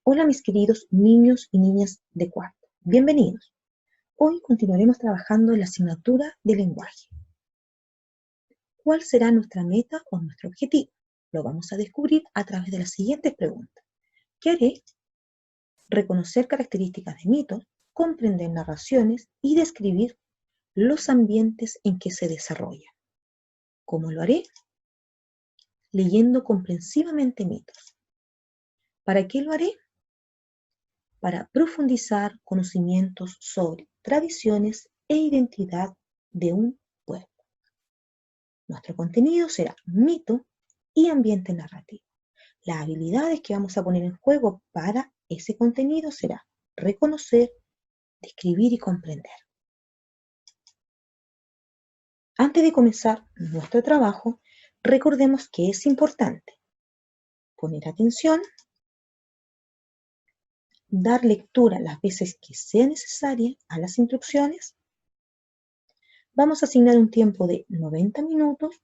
Hola mis queridos niños y niñas de cuarto, bienvenidos. Hoy continuaremos trabajando en la asignatura de lenguaje. ¿Cuál será nuestra meta o nuestro objetivo? Lo vamos a descubrir a través de las siguientes preguntas. ¿Qué haré? Reconocer características de mitos, comprender narraciones y describir los ambientes en que se desarrolla. ¿Cómo lo haré? Leyendo comprensivamente mitos. ¿Para qué lo haré? Para profundizar conocimientos sobre tradiciones e identidad de un pueblo. Nuestro contenido será mito y ambiente narrativo. Las habilidades que vamos a poner en juego para ese contenido será reconocer, describir y comprender. Antes de comenzar nuestro trabajo, recordemos que es importante poner atención, dar lectura las veces que sea necesaria a las instrucciones. Vamos a asignar un tiempo de 90 minutos,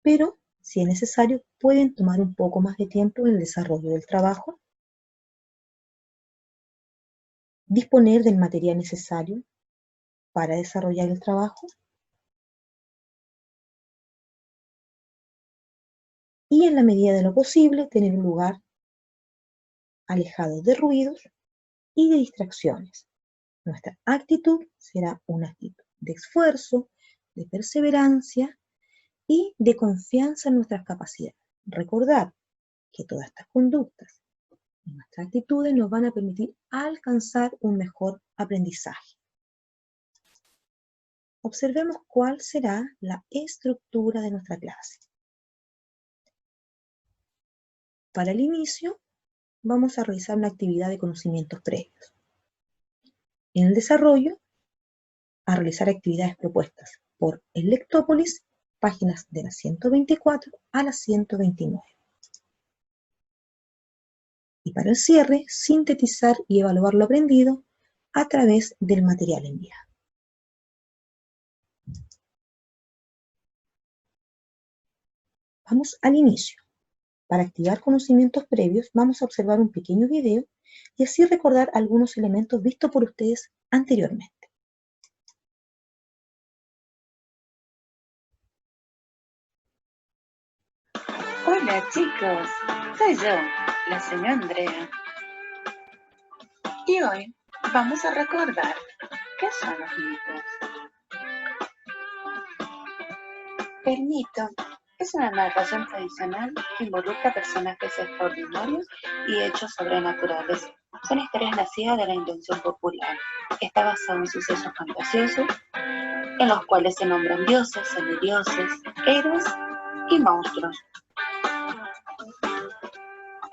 pero si es necesario pueden tomar un poco más de tiempo en el desarrollo del trabajo. Disponer del material necesario para desarrollar el trabajo y en la medida de lo posible tener un lugar alejado de ruidos y de distracciones. Nuestra actitud será una actitud de esfuerzo, de perseverancia y de confianza en nuestras capacidades. Recordad que todas estas conductas y nuestras actitudes nos van a permitir alcanzar un mejor aprendizaje. Observemos cuál será la estructura de nuestra clase. Para el inicio, vamos a realizar una actividad de conocimientos previos. En el desarrollo, a realizar actividades propuestas por el Lectópolis, páginas de la 124 a la 129. Y para el cierre, sintetizar y evaluar lo aprendido a través del material enviado. Vamos al inicio. Para activar conocimientos previos, vamos a observar un pequeño video y así recordar algunos elementos vistos por ustedes anteriormente. Hola chicos, soy yo, la señora Andrea. Y hoy vamos a recordar qué son los mitos. El mito es una narración tradicional que involucra personajes extraordinarios y hechos sobrenaturales. Son historias nacidas de la invención popular. Está basado en sucesos fantasiosos, en los cuales se nombran dioses, semidioses, héroes y monstruos.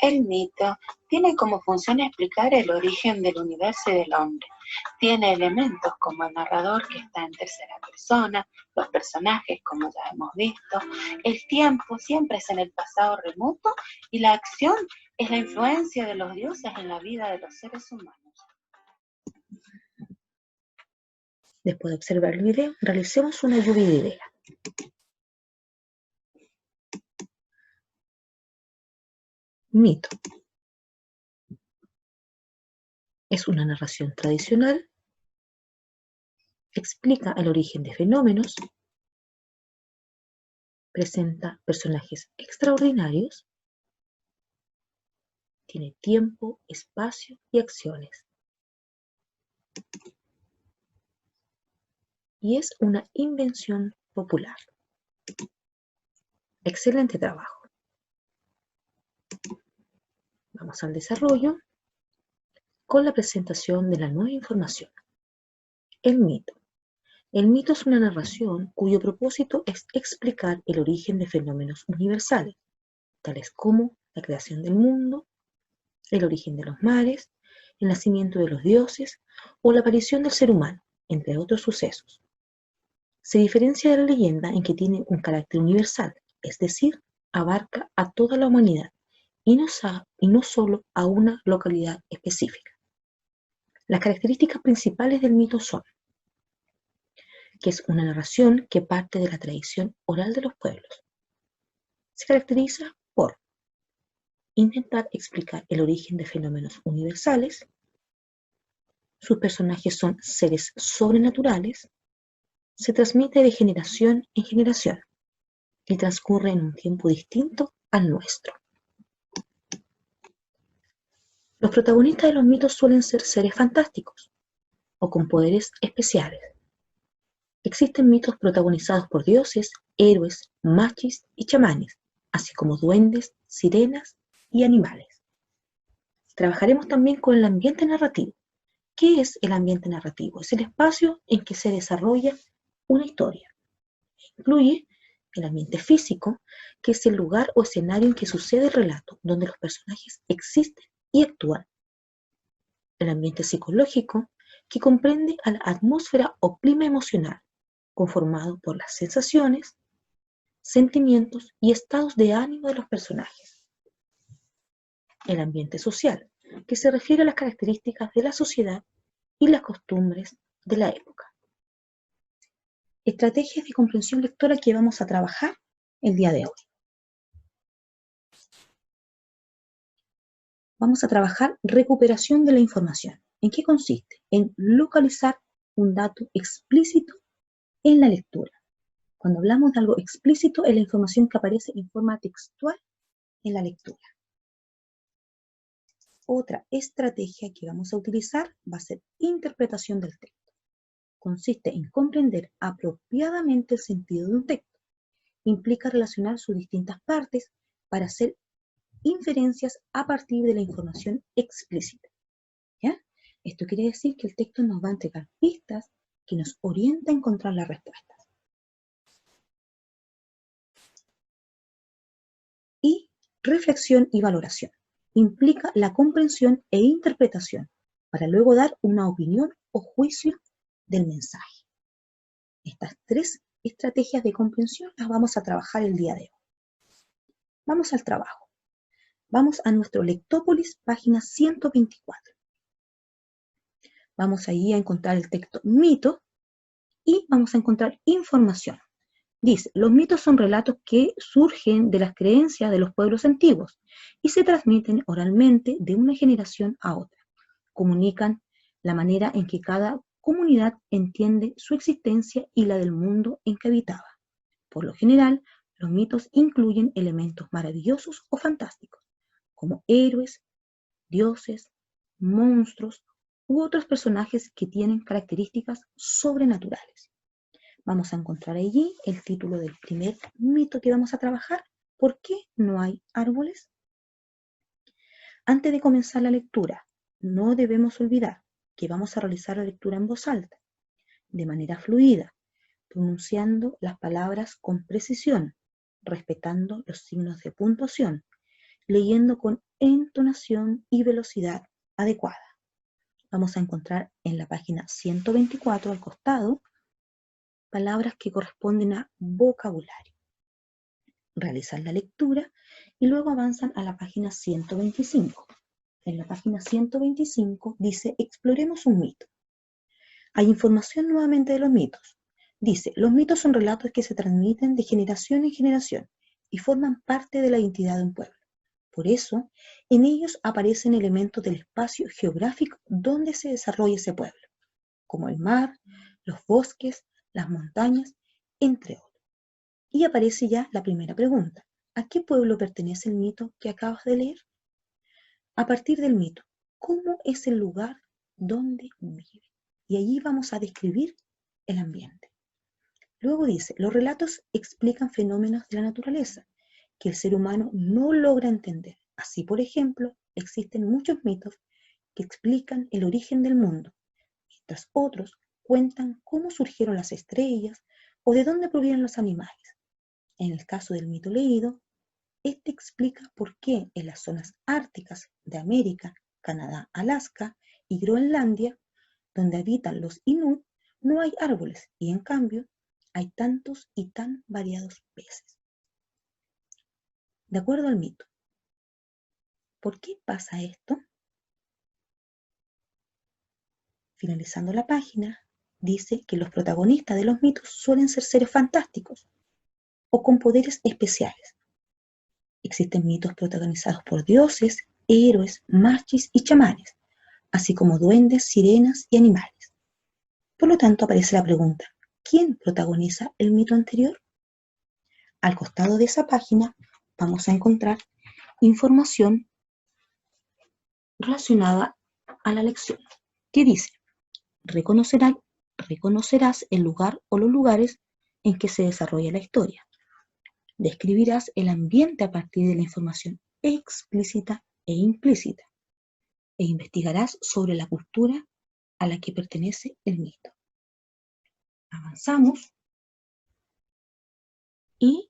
El mito tiene como función explicar el origen del universo y del hombre. Tiene elementos como el narrador que está en tercera persona, los personajes como ya hemos visto, el tiempo siempre es en el pasado remoto y la acción es la influencia de los dioses en la vida de los seres humanos. Después de observar el video, realicemos una lluvia de ideas. Mito. Es una narración tradicional, explica el origen de fenómenos, presenta personajes extraordinarios, tiene tiempo, espacio y acciones. Y es una invención popular. Excelente trabajo. Vamos al desarrollo con la presentación de la nueva información. El mito. El mito es una narración cuyo propósito es explicar el origen de fenómenos universales, tales como la creación del mundo, el origen de los mares, el nacimiento de los dioses o la aparición del ser humano, entre otros sucesos. Se diferencia de la leyenda en que tiene un carácter universal, es decir, abarca a toda la humanidad y no solo a una localidad específica. Las características principales del mito son que es una narración que parte de la tradición oral de los pueblos. Se caracteriza por intentar explicar el origen de fenómenos universales. Sus personajes son seres sobrenaturales. Se transmite de generación en generación y transcurre en un tiempo distinto al nuestro. Los protagonistas de los mitos suelen ser seres fantásticos o con poderes especiales. Existen mitos protagonizados por dioses, héroes, machis y chamanes, así como duendes, sirenas y animales. Trabajaremos también con el ambiente narrativo. ¿Qué es el ambiente narrativo? Es el espacio en que se desarrolla una historia. Incluye el ambiente físico, que es el lugar o escenario en que sucede el relato, donde los personajes existen y actúan. El ambiente psicológico, que comprende a la atmósfera o clima emocional, conformado por las sensaciones, sentimientos y estados de ánimo de los personajes. El ambiente social, que se refiere a las características de la sociedad y las costumbres de la época. Estrategias de comprensión lectora que vamos a trabajar el día de hoy. Vamos a trabajar recuperación de la información. ¿En qué consiste? En localizar un dato explícito en la lectura. Cuando hablamos de algo explícito, es la información que aparece en forma textual en la lectura. Otra estrategia que vamos a utilizar va a ser interpretación del texto. Consiste en comprender apropiadamente el sentido de un texto. Implica relacionar sus distintas partes para hacer inferencias a partir de la información explícita. ¿Ya? Esto quiere decir que el texto nos va a entregar pistas que nos orienta a encontrar las respuestas. Y reflexión y valoración. Implica la comprensión e interpretación para luego dar una opinión o juicio del mensaje. Estas tres estrategias de comprensión las vamos a trabajar el día de hoy. Vamos al trabajo. Vamos a nuestro Lectópolis, página 124. Vamos ahí a encontrar el texto mito y vamos a encontrar información. Dice, los mitos son relatos que surgen de las creencias de los pueblos antiguos y se transmiten oralmente de una generación a otra. Comunican la manera en que cada comunidad entiende su existencia y la del mundo en que habitaba. Por lo general, los mitos incluyen elementos maravillosos o fantásticos, como héroes, dioses, monstruos u otros personajes que tienen características sobrenaturales. Vamos a encontrar allí el título del primer mito que vamos a trabajar. ¿Por qué no hay árboles? Antes de comenzar la lectura, no debemos olvidar que vamos a realizar la lectura en voz alta, de manera fluida, pronunciando las palabras con precisión, respetando los signos de puntuación, leyendo con entonación y velocidad adecuada. Vamos a encontrar en la página 124 al costado palabras que corresponden a vocabulario. Realizan la lectura y luego avanzan a la página 125. En la página 125 dice, exploremos un mito. Hay información nuevamente de los mitos. Dice, los mitos son relatos que se transmiten de generación en generación y forman parte de la identidad de un pueblo. Por eso, en ellos aparecen elementos del espacio geográfico donde se desarrolla ese pueblo, como el mar, los bosques, las montañas, entre otros. Y aparece ya la primera pregunta. ¿A qué pueblo pertenece el mito que acabas de leer? A partir del mito, ¿cómo es el lugar donde vive? Y allí vamos a describir el ambiente. Luego dice, los relatos explican fenómenos de la naturaleza que el ser humano no logra entender. Así, por ejemplo, existen muchos mitos que explican el origen del mundo, mientras otros cuentan cómo surgieron las estrellas o de dónde provienen los animales. En el caso del mito leído, este explica por qué en las zonas árticas de América, Canadá, Alaska y Groenlandia, donde habitan los Inuit, no hay árboles y en cambio hay tantos y tan variados peces. De acuerdo al mito, ¿por qué pasa esto? Finalizando la página, dice que los protagonistas de los mitos suelen ser seres fantásticos o con poderes especiales. Existen mitos protagonizados por dioses, héroes, machis y chamanes, así como duendes, sirenas y animales. Por lo tanto, aparece la pregunta, ¿quién protagoniza el mito anterior? Al costado de esa página vamos a encontrar información relacionada a la lección, que dice, reconocerás el lugar o los lugares en que se desarrolla la historia. Describirás el ambiente a partir de la información explícita e implícita, e investigarás sobre la cultura a la que pertenece el mito. Avanzamos y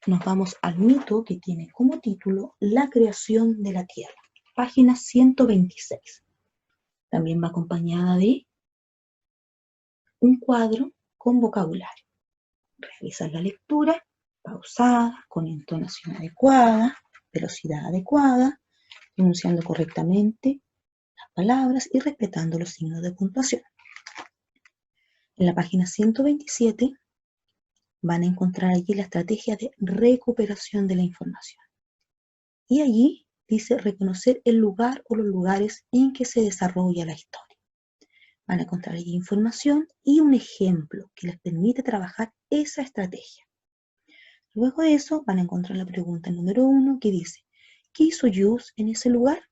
nos vamos al mito que tiene como título La creación de la Tierra, página 126. También va acompañada de un cuadro con vocabulario. Realizar la lectura pausada, con entonación adecuada, velocidad adecuada, pronunciando correctamente las palabras y respetando los signos de puntuación. En la página 127 van a encontrar allí la estrategia de recuperación de la información. Y allí dice reconocer el lugar o los lugares en que se desarrolla la historia. Van a encontrar allí información y un ejemplo que les permite trabajar esa estrategia. Luego de eso van a encontrar la pregunta número 1 que dice, ¿qué hizo Jules en ese lugar?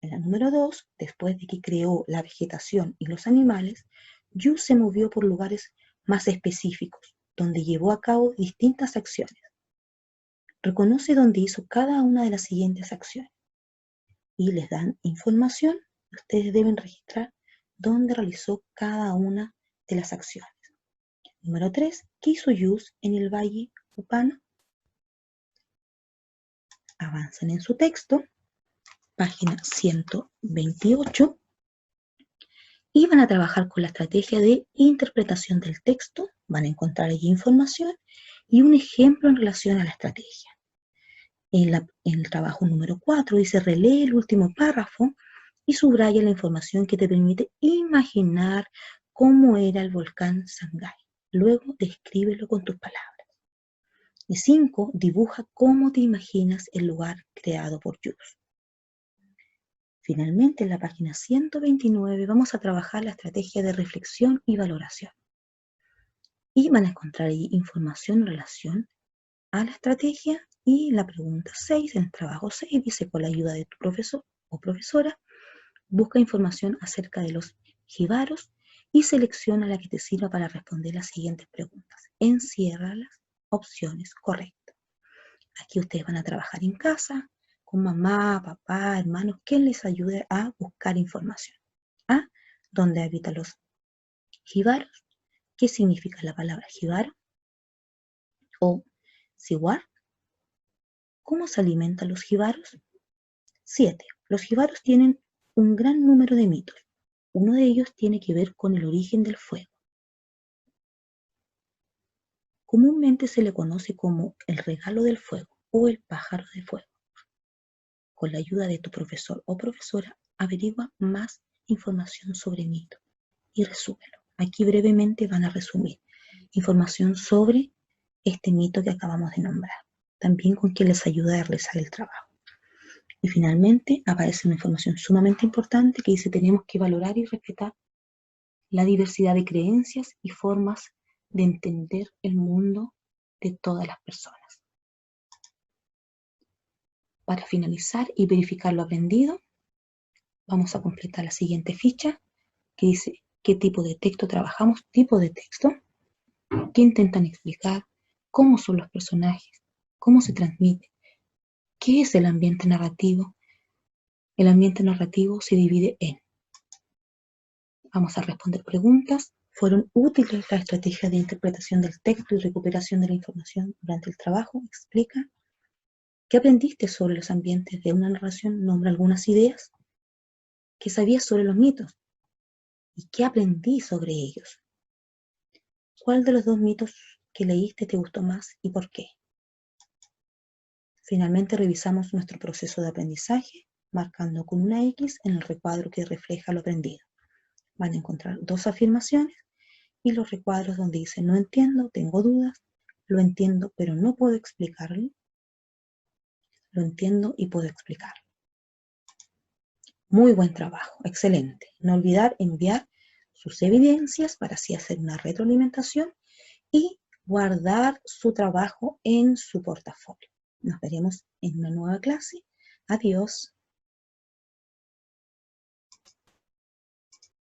En la número 2, después de que creó la vegetación y los animales, Jules se movió por lugares más específicos, donde llevó a cabo distintas acciones. Reconoce dónde hizo cada una de las siguientes acciones y les dan información y ustedes deben registrar dónde realizó cada una de las acciones. Número 3, ¿qué hizo Jules en el Valle Upano? Avanzan en su texto, página 128, y van a trabajar con la estrategia de interpretación del texto, van a encontrar allí información y un ejemplo en relación a la estrategia. En el trabajo número 4 dice, relee el último párrafo y subraya la información que te permite imaginar cómo era el volcán Sangay. Luego descríbelo con tus palabras. Y 5, dibuja cómo te imaginas el lugar creado por Jules. Finalmente, en la página 129 vamos a trabajar la estrategia de reflexión y valoración. Y van a encontrar ahí información en relación a la estrategia y la pregunta 6, en el trabajo 6, dice, con la ayuda de tu profesor o profesora, busca información acerca de los jíbaros y selecciona la que te sirva para responder las siguientes preguntas. Encierra las opciones correctas. Aquí ustedes van a trabajar en casa, con mamá, papá, hermanos, quien les ayude a buscar información. ¿Ah? ¿Dónde habitan los jíbaros? ¿Qué significa la palabra jíbaro? O siwar. ¿Cómo se alimentan los jíbaros? 7. Los jíbaros tienen un gran número de mitos. Uno de ellos tiene que ver con el origen del fuego. Comúnmente se le conoce como el regalo del fuego o el pájaro de fuego. Con la ayuda de tu profesor o profesora, averigua más información sobre el mito y resúmelo. Aquí brevemente van a resumir información sobre este mito que acabamos de nombrar, también con quien les ayuda a realizar el trabajo. Y finalmente aparece una información sumamente importante que dice tenemos que valorar y respetar la diversidad de creencias y formas de entender el mundo de todas las personas. Para finalizar y verificar lo aprendido, vamos a completar la siguiente ficha que dice qué tipo de texto trabajamos, tipo de texto, qué intentan explicar, cómo son los personajes, cómo se transmite, qué es el ambiente narrativo. El ambiente narrativo se divide en, vamos a responder preguntas, ¿fueron útiles las estrategias de interpretación del texto y recuperación de la información durante el trabajo? Explica. ¿Qué aprendiste sobre los ambientes de una narración? Nombra algunas ideas. ¿Qué sabías sobre los mitos? ¿Y qué aprendí sobre ellos? ¿Cuál de los dos mitos que leíste te gustó más y por qué? Finalmente revisamos nuestro proceso de aprendizaje, marcando con una X en el recuadro que refleja lo aprendido. Van a encontrar dos afirmaciones y los recuadros donde dice no entiendo, tengo dudas, lo entiendo pero no puedo explicarlo, lo entiendo y puedo explicar. Muy buen trabajo, excelente. No olvidar enviar sus evidencias para así hacer una retroalimentación y guardar su trabajo en su portafolio. Nos veremos en una nueva clase. Adiós.